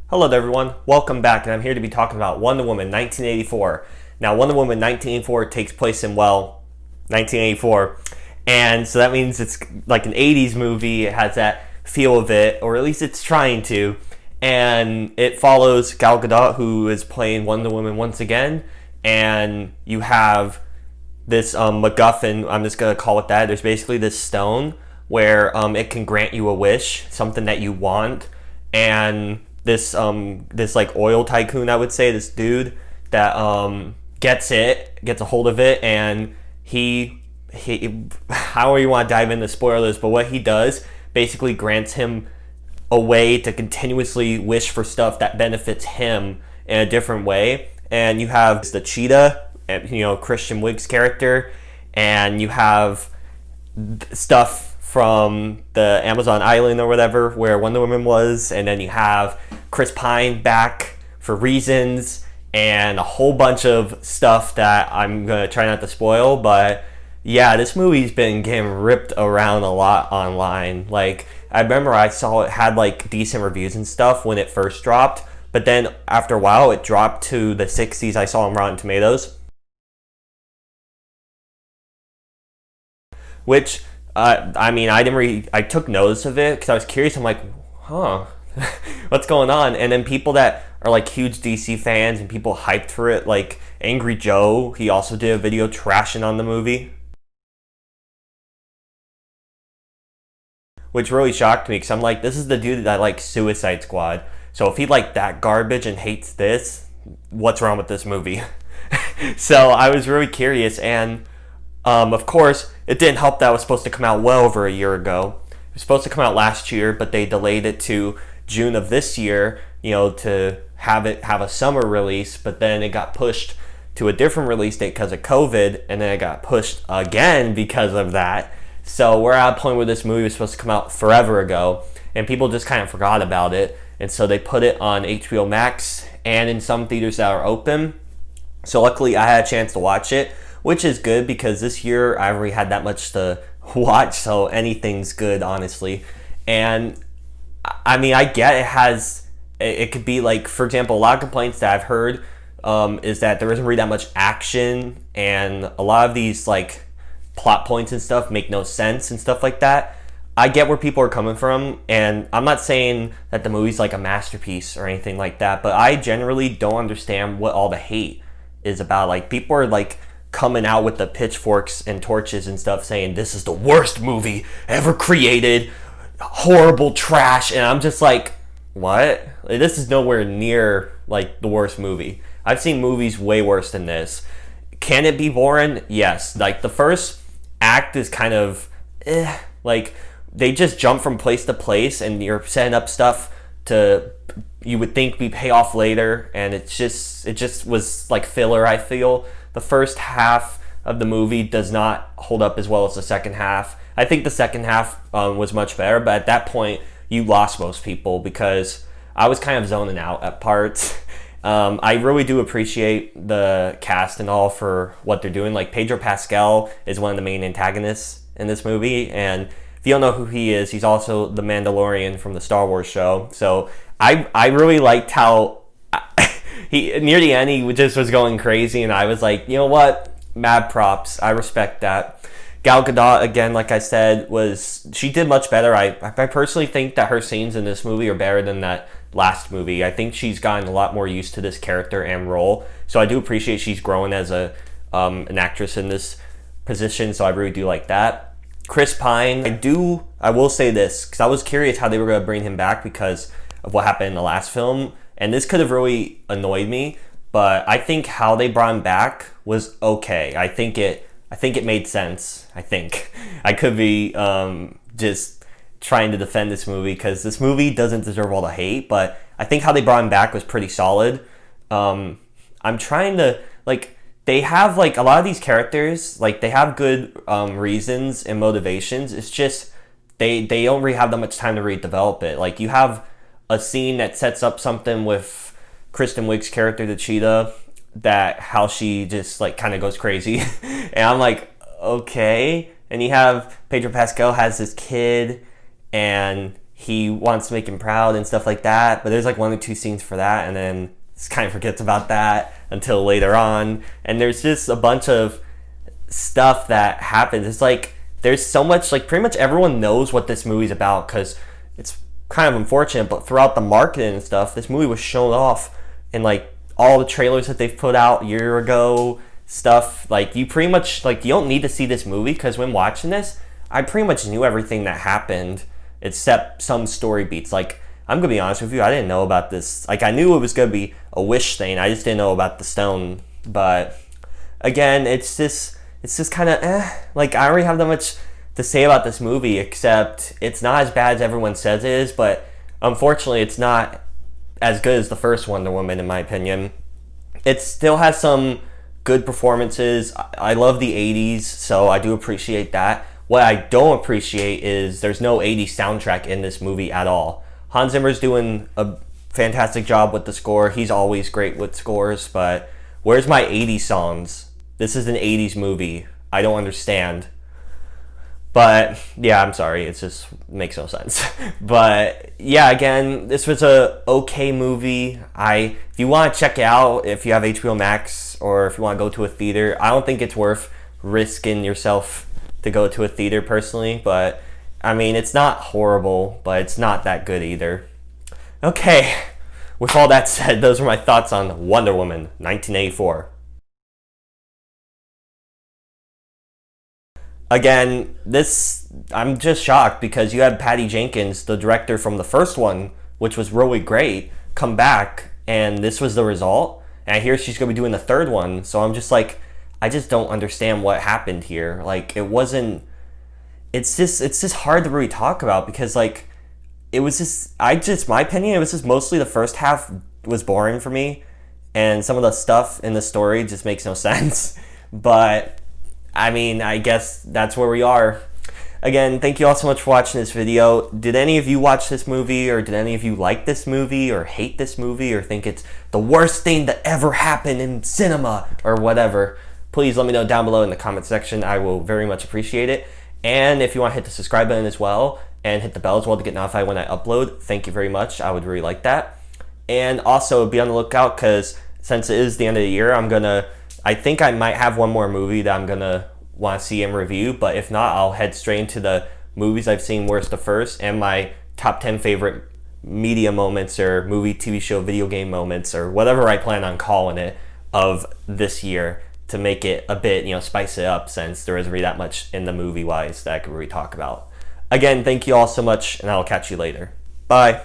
Hello there everyone, welcome back, and I'm here to be talking about Wonder Woman 1984. Now Wonder Woman 1984 takes place in, 1984, and so that means it's like an 80s movie. It has that feel of it, or at least it's trying to, and it follows Gal Gadot, who is playing Wonder Woman once again, and you have this MacGuffin, I'm just going to call it that. There's basically this stone where it can grant you a wish, something that you want, and this like oil tycoon, I would say, this dude that gets a hold of it, and he however you want to dive into spoilers, but what he does basically grants him a way to continuously wish for stuff that benefits him in a different way. And you have the cheetah, Christian Wiig's character, and you have stuff from the Amazon island or whatever where Wonder Woman was, and then you have Chris Pine back for reasons, and a whole bunch of stuff that I'm gonna try not to spoil. But yeah, this movie's been getting ripped around a lot online. Like, I remember I saw it had like decent reviews and stuff when it first dropped, but then after a while it dropped to the 60s. I saw on Rotten Tomatoes, which I took notice of it because I was curious. I'm like, what's going on? And then people that are like huge DC fans and people hyped for it, like Angry Joe, he also did a video trashing on the movie, which really shocked me because I'm like, this is the dude that likes Suicide Squad. So if he liked that garbage and hates this, what's wrong with this movie? So I was really curious, and of course, it didn't help that it was supposed to come out well over a year ago. It was supposed to come out last year, but they delayed it to June of this year, to have a summer release, but then it got pushed to a different release date because of COVID, and then it got pushed again because of that. So we're at a point where this movie was supposed to come out forever ago, and people just kind of forgot about it, and so they put it on HBO Max and in some theaters that are open. So luckily I had a chance to watch it, which is good because this year I already had that much to watch, so anything's good, honestly. And I get it could be like, for example, a lot of complaints that I've heard is that there isn't really that much action, and a lot of these like plot points and stuff make no sense and stuff like that. I get where people are coming from, and I'm not saying that the movie's like a masterpiece or anything like that, but I generally don't understand what all the hate is about. Like, people are like coming out with the pitchforks and torches and stuff saying this is the worst movie ever created, horrible trash, and I'm just like, what? This is nowhere near like the worst movie. I've seen movies way worse than this. Can it be boring? Yes. Like, the first act is kind of like they just jump from place to place, and you're setting up stuff to, you would think, we pay off later, and it just was like filler. I feel the first half of the movie does not hold up as well as the second half. I think the second half was much better, but at that point you lost most people because I was kind of zoning out at parts. I really do appreciate the cast and all for what they're doing. Like, Pedro Pascal is one of the main antagonists in this movie, and if you don't know who he is, he's also the Mandalorian from the Star Wars show. So I really liked how he, near the end, he just was going crazy, and I was like, you know what? Mad props. I respect that. Gal Gadot, again, like I said, she did much better. I personally think that her scenes in this movie are better than that last movie. I think she's gotten a lot more used to this character and role, so I do appreciate she's growing as an actress in this position, so I really do like that. Chris Pine, I will say this, because I was curious how they were going to bring him back because of what happened in the last film, and this could have really annoyed me, but I think how they brought him back was okay. I think it made sense. I could be just trying to defend this movie because this movie doesn't deserve all the hate, but I think how they brought him back was pretty solid. I'm trying to, like, they have, like, a lot of these characters, like, they have good reasons and motivations. It's just they don't really have that much time to really develop it. Like, you have a scene that sets up something with Kristen Wiig's character, the cheetah, that how she just like kind of goes crazy, and I'm like, okay. And you have Pedro Pascal has this kid, and he wants to make him proud and stuff like that. But there's like 1 or 2 scenes for that, and then just kind of forgets about that until later on. And there's just a bunch of stuff that happens. It's like there's so much, like pretty much everyone knows what this movie's about, because it's kind of unfortunate, but throughout the marketing and stuff, this movie was shown off in like all the trailers that they've put out a year ago, stuff. Like you pretty much, like you don't need to see this movie, because when watching this, I pretty much knew everything that happened except some story beats. Like, I'm gonna be honest with you, I didn't know about this. Like, I knew it was gonna be a wish thing, I just didn't know about the stone. But again, it's just kind of like I already have that much to say about this movie, except it's not as bad as everyone says it is, but unfortunately it's not as good as the first Wonder Woman in my opinion. It still has some good performances. I love the 80s, so I do appreciate that. What I don't appreciate is there's no 80s soundtrack in this movie at all. Hans Zimmer's doing a fantastic job with the score. He's always great with scores, but where's my 80s songs? This is an 80s movie. I don't understand. But yeah, I'm sorry. It just makes no sense. But yeah, again, this was a okay movie. If you want to check it out, if you have HBO Max or if you want to go to a theater, I don't think it's worth risking yourself to go to a theater personally. But I mean, it's not horrible, but it's not that good either. Okay, with all that said, those are my thoughts on Wonder Woman 1984. Again, I'm just shocked because you had Patty Jenkins, the director from the first one, which was really great, come back, and this was the result. And I hear she's going to be doing the third one, so I'm just like, I just don't understand what happened here. Like, it's just hard to really talk about, because like, it was just, my opinion, it was just mostly the first half was boring for me, and some of the stuff in the story just makes no sense. But I mean, I guess that's where we are. Again, thank you all so much for watching this video. Did any of you watch this movie, or did any of you like this movie, or hate this movie, or think it's the worst thing that ever happened in cinema, or whatever? Please let me know down below in the comment section. I will very much appreciate it. And if you want to hit the subscribe button as well, and hit the bell as well to get notified when I upload, thank you very much. I would really like that. And also be on the lookout, because since it is the end of the year, I think I might have one more movie that I'm gonna want to see and review, but if not, I'll head straight into the movies I've seen worst to first, and my top 10 favorite media moments, or movie, TV show, video game moments, or whatever I plan on calling it, of this year, to make it a bit, spice it up, since there isn't really that much in the movie wise that I could really talk about. Again, thank you all so much, and I'll catch you later. Bye.